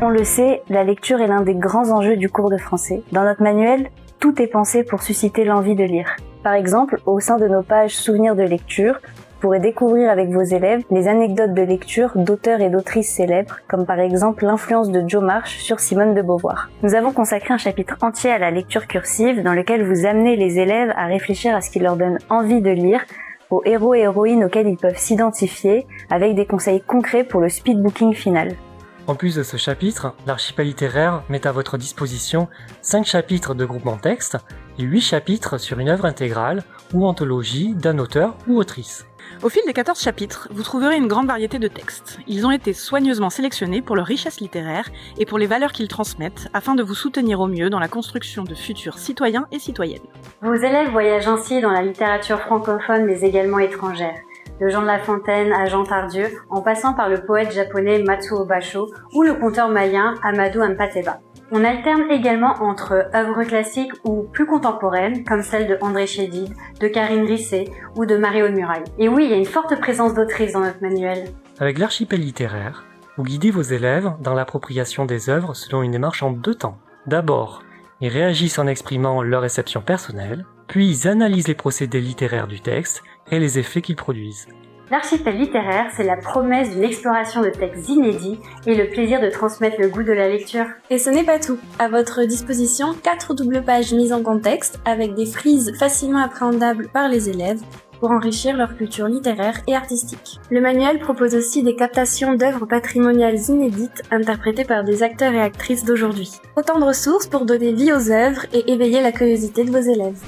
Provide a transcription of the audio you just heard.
On le sait, la lecture est l'un des grands enjeux du cours de français. Dans notre manuel, tout est pensé pour susciter l'envie de lire. Par exemple, au sein de nos pages souvenirs de lecture, vous pourrez découvrir avec vos élèves les anecdotes de lecture d'auteurs et d'autrices célèbres, comme par exemple l'influence de Jo March sur Simone de Beauvoir. Nous avons consacré un chapitre entier à la lecture cursive dans lequel vous amenez les élèves à réfléchir à ce qui leur donne envie de lire, aux héros et héroïnes auxquels ils peuvent s'identifier, avec des conseils concrets pour le speedbooking final. En plus de ce chapitre, l'Archipel littéraire met à votre disposition 5 chapitres de groupement texte et 8 chapitres sur une œuvre intégrale ou anthologie d'un auteur ou autrice. Au fil des 14 chapitres, vous trouverez une grande variété de textes. Ils ont été soigneusement sélectionnés pour leur richesse littéraire et pour les valeurs qu'ils transmettent, afin de vous soutenir au mieux dans la construction de futurs citoyens et citoyennes. Vos élèves voyagent ainsi dans la littérature francophone mais également étrangère, de Jean de La Fontaine à Jean Tardieu, en passant par le poète japonais Matsuo Basho ou le conteur mayen Amadou Hampâté-Bâ. On alterne également entre œuvres classiques ou plus contemporaines, comme celles de André Chédid, de Karine Risset ou de Marie-Aude Murail. Et oui, il y a une forte présence d'autrices dans notre manuel. Avec l'Archipel littéraire, vous guidez vos élèves dans l'appropriation des œuvres selon une démarche en 2 temps. D'abord, ils réagissent en exprimant leur réception personnelle, puis ils analysent les procédés littéraires du texte et les effets qu'ils produisent. L'Archipel littéraire, c'est la promesse d'une exploration de textes inédits et le plaisir de transmettre le goût de la lecture. Et ce n'est pas tout. À votre disposition, 4 doubles pages mises en contexte avec des frises facilement appréhendables par les élèves pour enrichir leur culture littéraire et artistique. Le manuel propose aussi des captations d'œuvres patrimoniales inédites interprétées par des acteurs et actrices d'aujourd'hui. Autant de ressources pour donner vie aux œuvres et éveiller la curiosité de vos élèves.